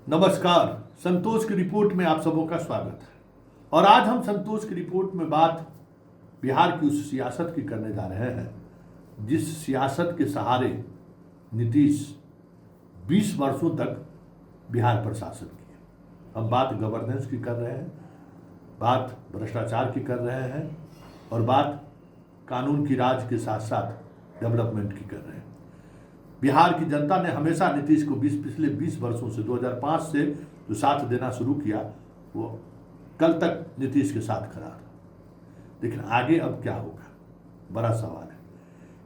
नमस्कार। संतोष की रिपोर्ट में आप सबों का स्वागत है। और आज हम संतोष की रिपोर्ट में बात बिहार की उस सियासत की करने जा रहे हैं जिस सियासत के सहारे नीतीश 20 वर्षों तक बिहार पर शासन किए। हम बात गवर्नेंस की कर रहे हैं, बात भ्रष्टाचार की कर रहे हैं और बात कानून की राज के साथ साथ डेवलपमेंट की कर रहे हैं। बिहार की जनता ने हमेशा नीतीश को पिछले 20 वर्षों से 2005 से जो साथ देना शुरू किया वो कल तक नीतीश के साथ खड़ा था। लेकिन आगे अब क्या होगा, बड़ा सवाल है।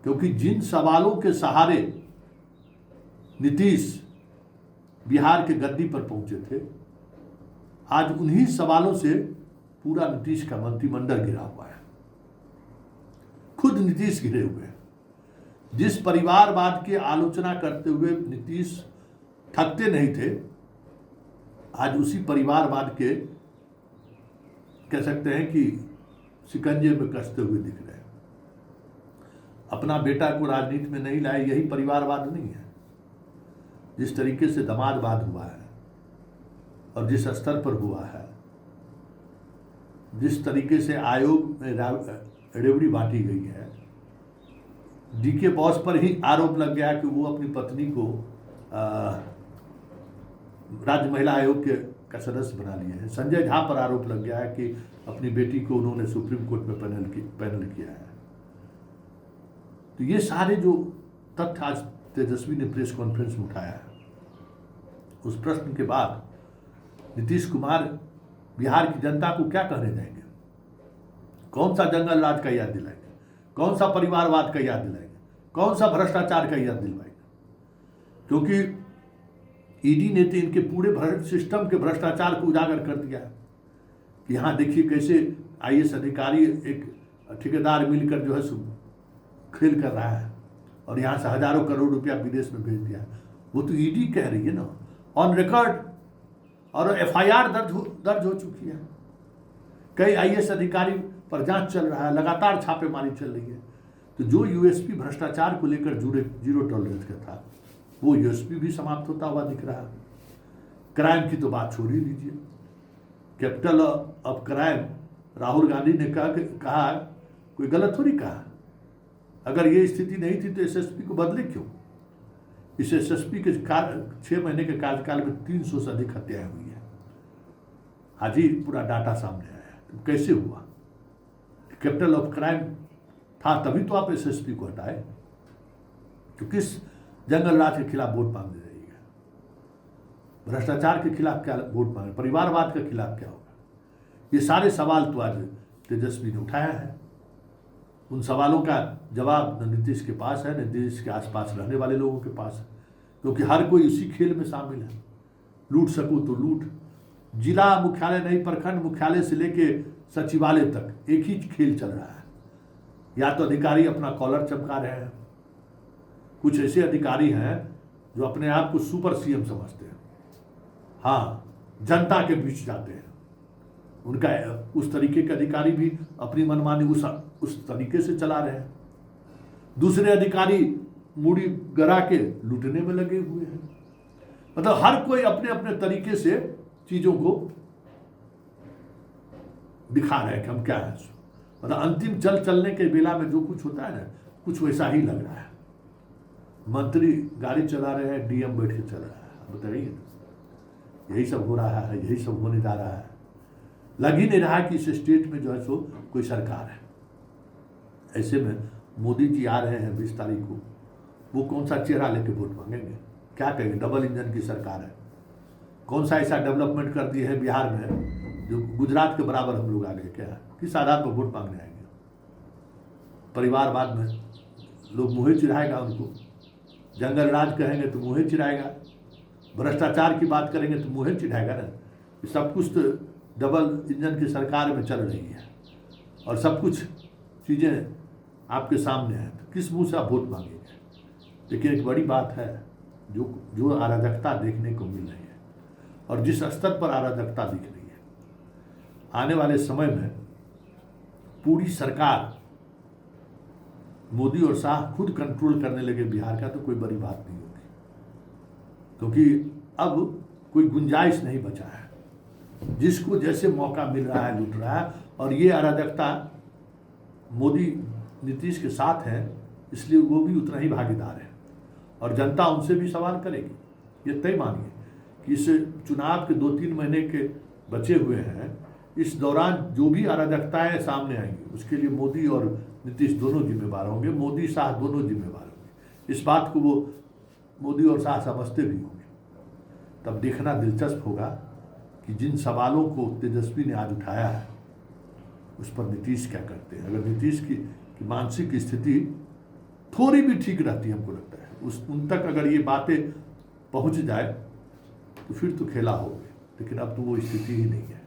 क्योंकि जिन सवालों के सहारे नीतीश बिहार के गद्दी पर पहुंचे थे, आज उन्हीं सवालों से पूरा नीतीश का मंत्रिमंडल घिरा हुआ है। खुद नीतीश घिरे हुए हैं। जिस परिवारवाद की आलोचना करते हुए नीतीश थकते नहीं थे, आज उसी परिवारवाद के कह सकते हैं कि शिकंजे में कसते हुए दिख रहे हैं। अपना बेटा को राजनीति में नहीं लाए, यही परिवारवाद नहीं है। जिस तरीके से दामादवाद हुआ है और जिस स्तर पर हुआ है, जिस तरीके से आयोग में रेवड़ी बांटी गई है, डीके बॉस पर ही आरोप लग गया कि वो अपनी पत्नी को राज्य महिला आयोग का सदस्य बना लिए हैं। संजय झा पर आरोप लग गया है कि अपनी बेटी को उन्होंने सुप्रीम कोर्ट में पैनल किया है। तो ये सारे जो तथ्य आज तेजस्वी ने प्रेस कॉन्फ्रेंस में उठाया है, उस प्रश्न के बाद नीतीश कुमार बिहार की जनता को क्या कहने जाएंगे? कौन सा जंगल राज का याद दिलाएंगे? कौन सा परिवारवाद का याद दिलाएंगे? कौन सा भ्रष्टाचार का याद दिलवाएंगे? क्योंकि ईडी ने तो इनके पूरे सिस्टम के भ्रष्टाचार को उजागर कर दिया कि यहाँ देखिए कैसे आईएएस अधिकारी एक ठेकेदार मिलकर जो है खेल कर रहा है और यहाँ से हजारों करोड़ रुपया विदेश में भेज दिया। वो तो ईडी कह रही है ना, ऑन रिकॉर्ड, और एफआईआर दर्ज हो चुकी है। कई आईएएस अधिकारी पर जांच चल रहा है, लगातार छापेमारी चल रही है। तो जो यूएसपी भ्रष्टाचार को लेकर जीरो टॉलरेंस का था, वो यूएसपी भी समाप्त होता हुआ दिख रहा है। क्राइम की तो बात छोड़ ही दीजिए। Capital of crime Rahul Gandhi ने कहा कोई गलत थोड़ी कहा। अगर ये स्थिति नहीं थी तो एसएसपी को बदले क्यों? इस एसएसपी के 6 महीने के कार्यकाल में 300 से अधिक हत्याएं हुई है। आज ही पूरा डाटा सामने आया है। तो कैसे हुआ? कैपिटल ऑफ क्राइम था तभी तो आप एसएसपी को हटाए। तो किस जंगल राज के खिलाफ वोट मांगने रही है? भ्रष्टाचार के खिलाफ क्या वोट मांगे? परिवारवाद के खिलाफ क्या होगा? ये सारे सवाल तो आज तेजस्वी ने उठाया है। उन सवालों का जवाब न नीतीश के पास है, न नीतीश के आसपास रहने वाले लोगों के पास है। क्योंकि हर कोई उसी खेल में शामिल है। लूट सको तो लूट। जिला मुख्यालय नहीं, प्रखंड मुख्यालय से लेके सचिवालय तक एक ही खेल चल रहा है। या तो अधिकारी अपना कॉलर चमका रहे हैं, कुछ ऐसे अधिकारी हैं जो अपने आप को सुपर सीएम समझते हैं। हाँ, जनता के बीच जाते हैं। उनका उस तरीके के अधिकारी भी अपनी मनमानी उस तरीके से चला रहे हैं। दूसरे अधिकारी मूड़ी गरा के लूटने में लगे हुए हैं। मतलब हर कोई अपने अपने तरीके से चीजों को दिखा रहे हैं कि हम क्या है। मतलब अंतिम चलने के बेला में जो कुछ होता है ना, कुछ वैसा ही लग रहा है। मंत्री गाड़ी चला रहे हैं, डीएम बैठ के चल रहा है। बताइए, यही सब हो रहा है, यही सब होने जा रहा है। लग ही नहीं रहा कि इस स्टेट में जो है सो कोई सरकार है। ऐसे में मोदी जी आ रहे हैं 20 तारीख को, वो कौन सा चेहरा लेके वोट मांगेंगे? क्या कहेंगे? डबल इंजन की सरकार है। कौन सा ऐसा डेवलपमेंट कर दिए है बिहार में जो गुजरात के बराबर हम लोग आ गए? क्या किस आधार पर वोट मांगने आएंगे? परिवारवाद में लोग मुँह चिढ़ाएगा उनको। जंगल राज कहेंगे तो मुँह चिढ़ाएगा। भ्रष्टाचार की बात करेंगे तो मुँह चिढ़ाएगा ना। सब कुछ तो डबल इंजन की सरकार में चल रही है और सब कुछ चीज़ें आपके सामने हैं। तो किस मुँह से आप वोट मांगेंगे? लेकिन एक बड़ी बात है, जो अराजकता देखने को मिल रही है और जिस स्तर पर अराजकता दिख रही है, आने वाले समय में पूरी सरकार मोदी और शाह खुद कंट्रोल करने लगे बिहार का, तो कोई बड़ी बात नहीं होगी। क्योंकि अब कोई गुंजाइश नहीं बचा है। जिसको जैसे मौका मिल रहा है लूट रहा है, और ये अराजकता मोदी नीतीश के साथ है, इसलिए वो भी उतना ही भागीदार है और जनता उनसे भी सवाल करेगी। ये तय मानिए कि इस चुनाव के 2-3 महीने के बचे हुए हैं, इस दौरान जो भी अराजकताएं सामने आएंगी उसके लिए मोदी और नीतीश दोनों जिम्मेवार होंगे, मोदी शाह दोनों जिम्मेवार होंगे। इस बात को वो मोदी और शाह समझते भी होंगे। तब देखना दिलचस्प होगा कि जिन सवालों को तेजस्वी ने आज उठाया है उस पर नीतीश क्या करते हैं। अगर नीतीश की मानसिक स्थिति थोड़ी भी ठीक रहती है, हमको लगता है उन तक अगर ये बातें पहुंच जाए तो फिर तो खेला हो गया, लेकिन अब तो वो स्थिति ही नहीं है।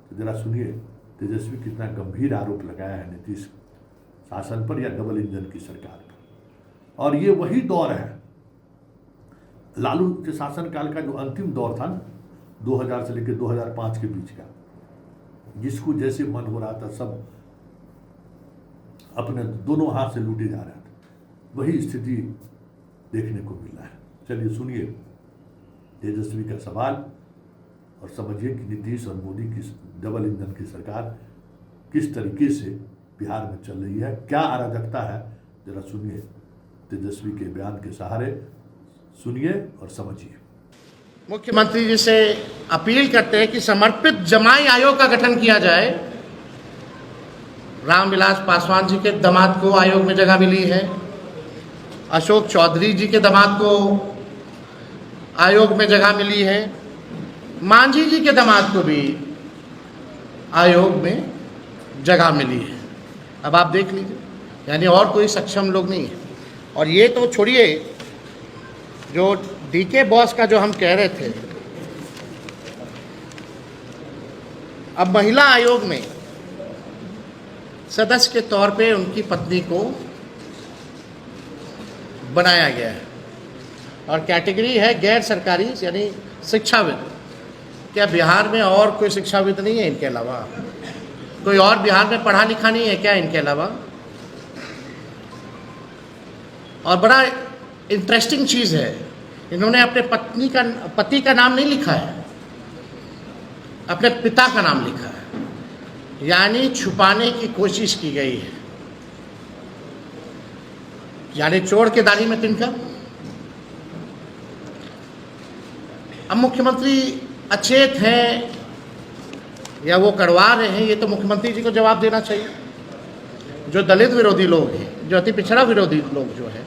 तो जरा सुनिए तेजस्वी कितना गंभीर आरोप लगाया है नीतीश शासन पर या डबल इंजन की सरकार पर। और ये वही दौर है लालू के शासनकाल का जो अंतिम दौर था ना, 2000 से लेकर 2005 के बीच का, जिसको जैसे मन हो रहा था सब अपने दोनों हाथ से लूटे जा रहा था, वही स्थिति देखने को मिल रहा है। चलिए सुनिए तेजस्वी का सवाल और समझिए कि नीतीश और मोदी की डबल इंजन की सरकार किस तरीके से बिहार में चल रही है, क्या अराजकता है। जरा सुनिए तेजस्वी के बयान के सहारे, सुनिए और समझिए। मुख्यमंत्री जी से अपील करते हैं कि समर्पित जमाई आयोग का गठन किया जाए। रामविलास पासवान जी के दामाद को आयोग में जगह मिली है, अशोक चौधरी जी के दामाद को आयोग में जगह मिली है, मांझी जी के दामाद को भी आयोग में जगह मिली है। अब आप देख लीजिए, यानी और कोई सक्षम लोग नहीं है। और ये तो छोड़िए, जो डीके बॉस का जो हम कह रहे थे, अब महिला आयोग में सदस्य के तौर पे उनकी पत्नी को बनाया गया है और कैटेगरी है गैर सरकारी यानी शिक्षाविद। क्या बिहार में और कोई शिक्षाविद नहीं है इनके अलावा? कोई और बिहार में पढ़ा लिखा नहीं है क्या इनके अलावा? और बड़ा इंटरेस्टिंग चीज़ है, इन्होंने अपने पति का नाम नहीं लिखा है, अपने पिता का नाम लिखा है, यानी छुपाने की कोशिश की गई है। यानी चोर के दाढ़ी में तिनका। अब मुख्यमंत्री अचेत हैं या वो करवा रहे हैं, ये तो मुख्यमंत्री जी को जवाब देना चाहिए। जो दलित विरोधी लोग हैं, जो अति पिछड़ा विरोधी लोग जो है,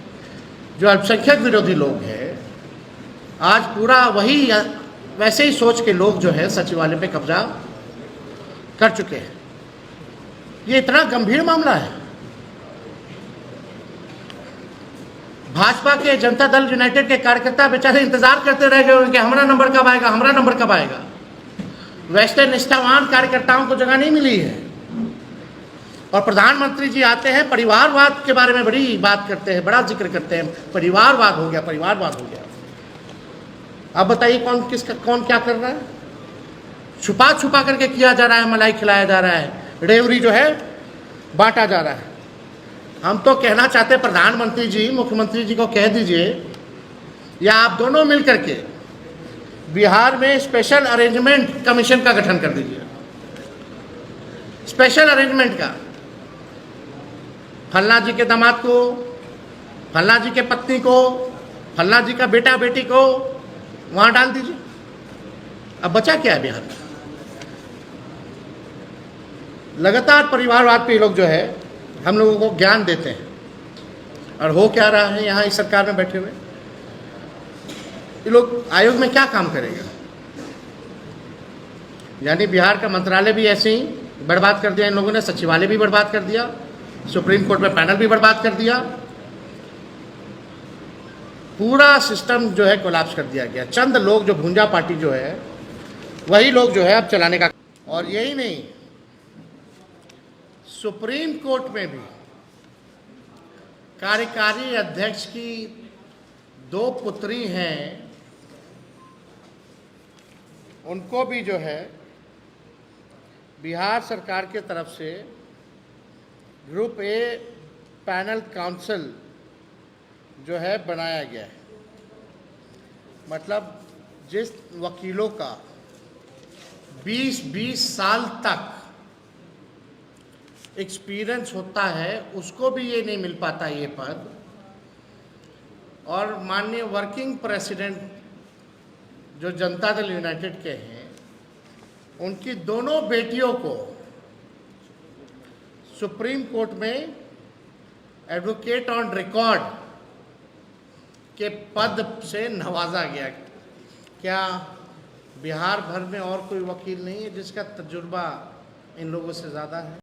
जो अल्पसंख्यक विरोधी लोग हैं, आज पूरा वही वैसे ही सोच के लोग जो है सचिवालय पे कब्जा कर चुके हैं। ये इतना गंभीर मामला है। भाजपा के जनता दल यूनाइटेड के कार्यकर्ता बेचारे इंतजार करते रह गए कि हमारा नंबर कब आएगा, हमारा नंबर कब आएगा। वैसे निष्ठावान कार्यकर्ताओं को जगह नहीं मिली है। और प्रधानमंत्री जी आते हैं, परिवारवाद के बारे में बड़ी बात करते हैं, बड़ा जिक्र करते हैं, परिवारवाद हो गया, परिवारवाद हो गया। अब बताइए कौन क्या कर रहा है? छुपा छुपा करके किया जा रहा है, मलाई खिलाया जा रहा है, रेवड़ी जो है बांटा जा रहा है। हम तो कहना चाहते हैं प्रधानमंत्री जी, मुख्यमंत्री जी को कह दीजिए या आप दोनों मिल करके बिहार में स्पेशल अरेंजमेंट कमीशन का गठन कर दीजिए। स्पेशल अरेंजमेंट का, फल्ला जी के दामाद को, फल्ला जी के पत्नी को, फल्ला जी का बेटा बेटी को वहां डाल दीजिए। अब बचा क्या है बिहार में? लगातार परिवारवाद पे लोग जो है हम लोगों को ज्ञान देते हैं। और हो क्या रहा है यहाँ इस सरकार में बैठे हुए? ये लोग आयोग में क्या काम करेगा? यानी बिहार का मंत्रालय भी ऐसे ही बर्बाद कर दिया इन लोगों ने, सचिवालय भी बर्बाद कर दिया, सुप्रीम कोर्ट में पैनल भी बर्बाद कर दिया, पूरा सिस्टम जो है कोलैप्स कर दिया गया। चंद लोग जो भूंजा पार्टी जो है वही लोग जो है अब चलाने का। और यही नहीं, सुप्रीम कोर्ट में भी कार्यकारी अध्यक्ष की 2 पुत्री हैं, उनको भी जो है बिहार सरकार के तरफ से ग्रुप ए पैनल काउंसिल जो है बनाया गया है। मतलब जिस वकीलों का 20-20 साल तक एक्सपीरियंस होता है उसको भी ये नहीं मिल पाता ये पद, और माननीय वर्किंग प्रेसिडेंट जो जनता दल यूनाइटेड के हैं, उनकी दोनों बेटियों को सुप्रीम कोर्ट में एडवोकेट ऑन रिकॉर्ड के पद से नवाजा गया। क्या बिहार भर में और कोई वकील नहीं है जिसका तजुर्बा इन लोगों से ज़्यादा है?